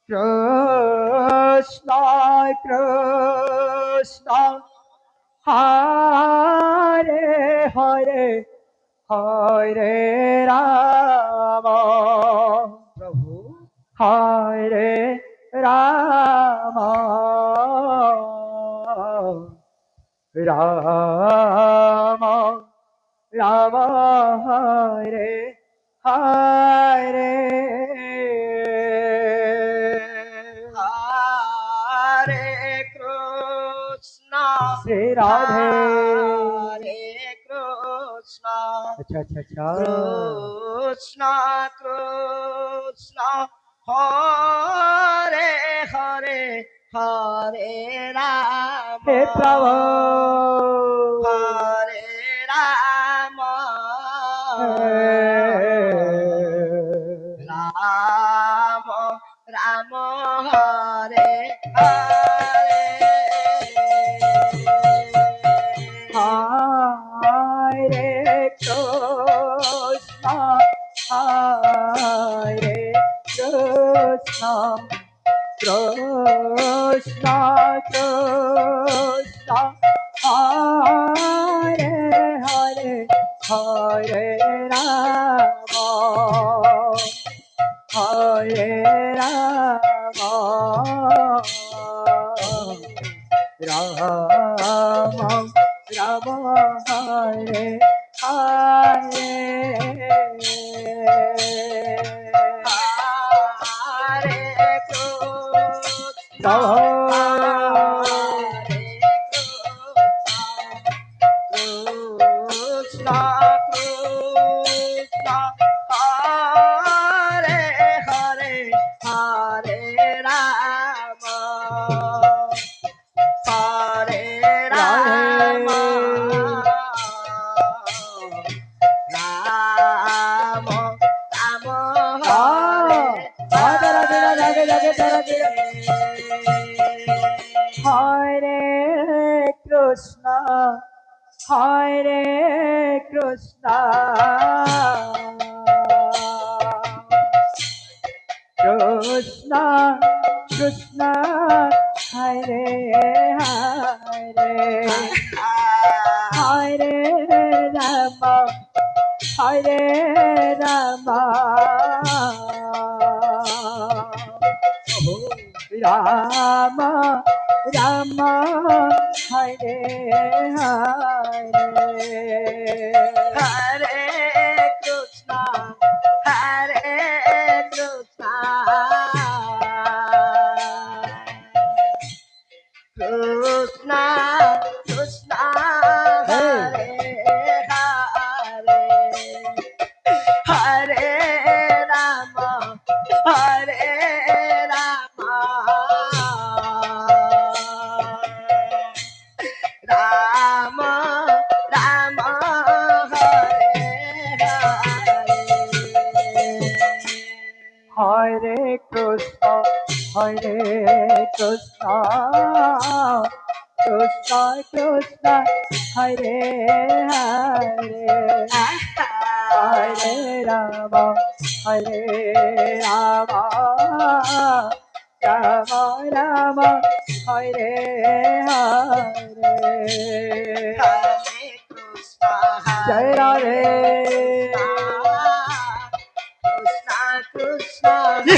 কৃষ্ণ কৃষ্ণ হরে হরে হরে রাম প্রভু হরে রাম রাম রাম হরে হরে হরে কৃষ্ণ শ্রী রাধে হরে কৃষ্ণ अच्छा अच्छा अच्छा কৃষ্ণ কৃষ্ণ হরে হরে হরে রাম हे प्रभु হরে রাম রাম রাম হরে হরে हरे कृष्ण हरे कृष्ण कृष्ण कृष्ण हरे हरे हरे राम हरे राम राम राम हरे हरे হরে কৃষ্ণ কৃষ্ণ কৃষ্ণ হরে হরে হরে রাম হরে রাম রাম রাম হরে রাধে রাধে রাধে রাধে রাধে হরে কৃষ্ণ হরে কৃষ্ণ কৃষ্ণ কৃষ্ণ হরে হরে হরে রাম হরে রাম রাম রাম হরে হরে হরে কৃষ্ণ হরে কৃষ্ণ কৃষ্ণ কৃষ্ণ হরে হরে হরে রাম হরে রাম রাম রাম হরে হরে কৃষ্ণ হরে কৃষ্ণ কৃষ্ণ কৃষ্ণ হরে হরে হরে রাম হরে রাম রাম রাম হরে হরে হরে কৃষ্ণ জয় রাধে কৃষ্ণ কৃষ্ণ হরে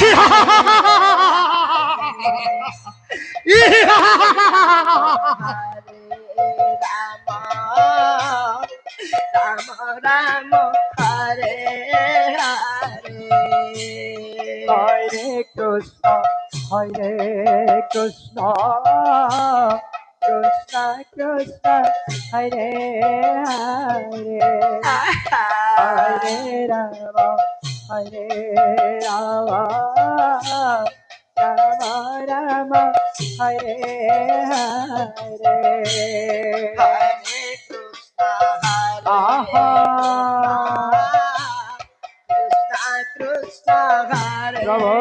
রাম রাম রাম হরে হরে হরে কৃষ্ণ হরে কৃষ্ণ কৃষ্ণ কৃষ্ণ হরে হরে হরে রাম হরে রাম রাম রাম হরে হরে হরে কৃষ্ণ হরে আহা কৃষ্ণ কৃষ্ণ হরে প্রভু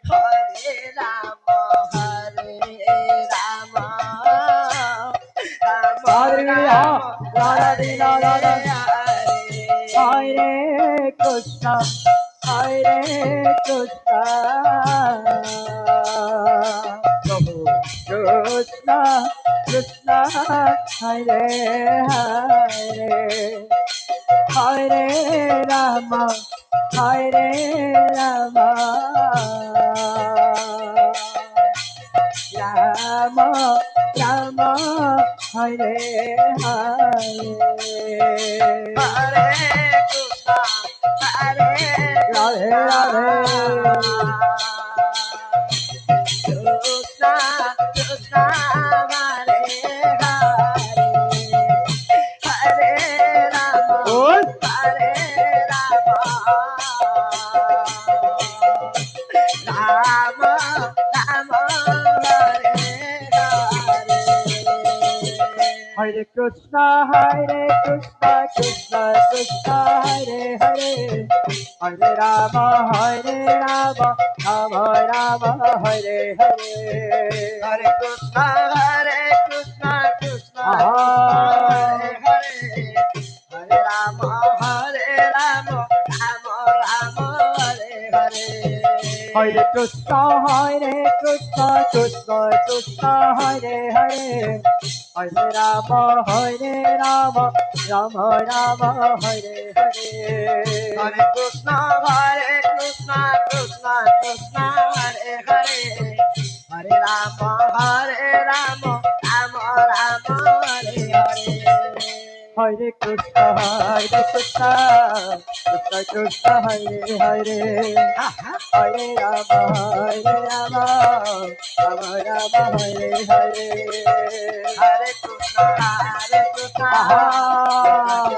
হরে রাম হরে Ram Ram Radhe Radhe Radhe Hare Hare Krishna Hare Krishna, Prabhu Krishna, Krishna, Hare Hare, Hare Rama, Hare Rama, Rama, Rama, Hare Hare, Hare Krishna, Hare Radhe Radhe, Krishna, Krishna, Hare Hare, Hare Rama, Bol. Hare Rama, Rama, Rama, Hare Hare. Hare Krishna, Krishna Krishna, Hare Hare, Hare Rama, Rama, Rama, Hare Hare. Hare Krishna, Krishna, Krishna, Ah. Hare Hare, Hare Rama, Rama, Rama, Rama, Hare Hare. Hare Krishna, Krishna Krishna, Hare Hare, Hare Rama, Rama, Rama, Rama, Hare Hare. Hare Krishna, Krishna, Krishna, Krishna, Hare Hare, Hare Rama, Rama, Rama, Rama, Hare Hare. Hare Krishna, Krishna Krishna, Hare Hare, Hare Rama, Rama, Rama, Rama, Hare Hare. Hare Krishna, Krishna, Krishna, Hare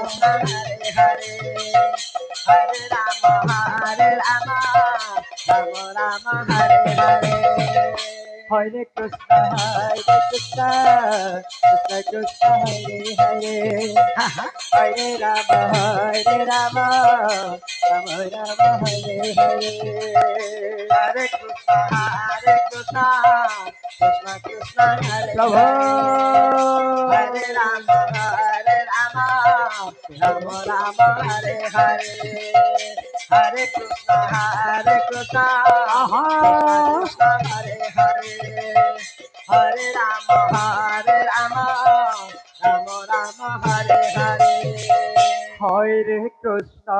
Hare, Hare Rama, Rama, Rama, Rama, Hare Hare. Hare Krishna, Krishna Krishna, Hare Hare, Hare Rama, Rama, Rama, Rama, Hare Hare. Hare Krishna, Krishna, Krishna, Krishna, Hare Prabhu. Hare, Hare Rama, Rama, Rama, Rama, Hare Hare, Hare Krishna, Krishna, Aha. Krishna, Krishna, Hare Hare, Hare Rama, Rama, Rama, Rama, Hare Hare. Hare Krishna,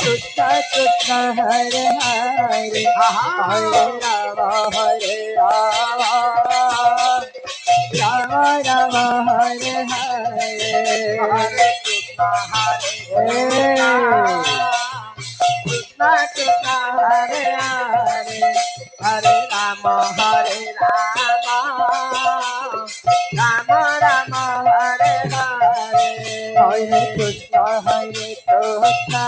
Krishna Krishna, Hare Hare, Hare Rama, Rama, Rama, Rama, Hare Hare. Hare Krishna, Krishna Krishna, Hare Hare, Hare Rama, Rama Rama, Hare Hare. Hare Krishna, Krishna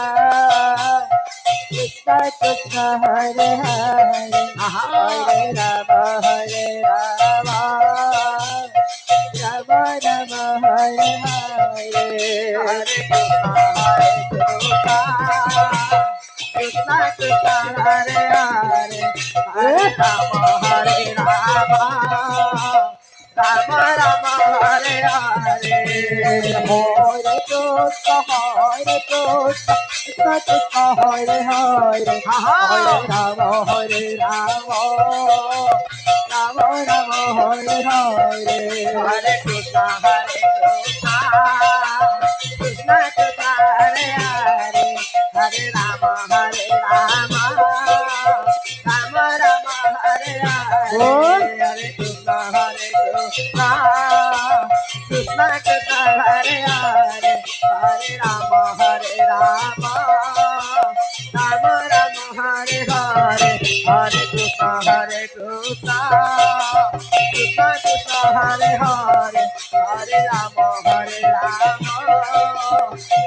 Krishna Krishna, Hare Hare, Hare Rama, Rama, Rama, Rama, Hare Hare. Hare Krishna, Krishna Krishna, Hare Hare, Hare Rama, Rama Rama, Hare Hare. Hare Krishna, Krishna Krishna, Hare Hare, Hare Rama, Rama, Rama, Rama, Hare Hare. Hare Krishna, Krishna Krishna, Hare Hare, Hare Rama, Rama, Rama Rama, Hare Hare. Bol. Hare Krishna, Krishna Krishna, Hare Hare, Hare Rama, Rama, Rama Rama, Hare Hare. Hare Krishna, Krishna Krishna, Hare Hare, Hare Rama,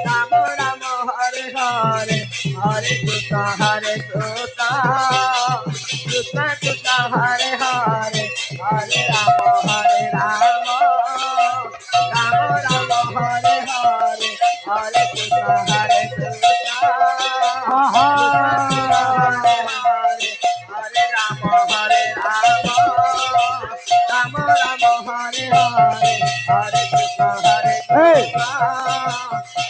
Rama, Rama, Hare Hare, Hare Krishna, Krishna Krishna, Hare Hare, Hare Rama, Rama, Rama Rama, Hare Hare, Hare Krishna, Krishna Aha. Krishna, Hare Hare, Hare Rama, Rama, Rama Rama, Hare Hare, Hare Krishna, Hey.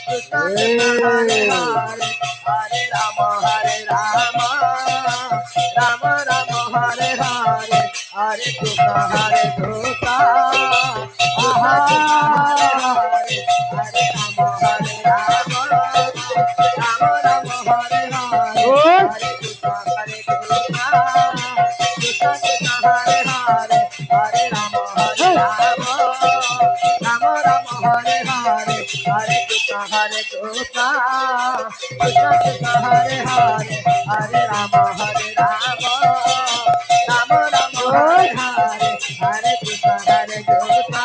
Krishna Krishna, Hare Hare, Hare Rama, Hare Rama, Rama Rama, Hare Hare, Hare Krishna, Hare Krishna, Krishna Krishna, Hare Hare, Hare Rama, Hare Rama, Rama Rama, Hare Hare, ওই Hare Krishna, Hare Krishna, Krishna Krishna, Hare Hare, Hare Rama, Hare এই Rama, Rama Rama, Hare Hare, Hare Krishna, Hare Krishna, Krishna Krishna, Hare Hare, Hare Rama, Hare Rama, Rama Rama, ওই Hare Hare, Hare Krishna, Hare Krishna,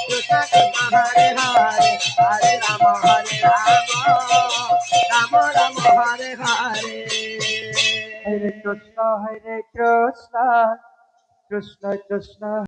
Krishna Krishna, Hare Hare, Hare Rama, Hare Rama, Rama Rama, Hare Hare. হরে কৃষ্ণ কৃষ্ণ কৃষ্ণ কৃষ্ণ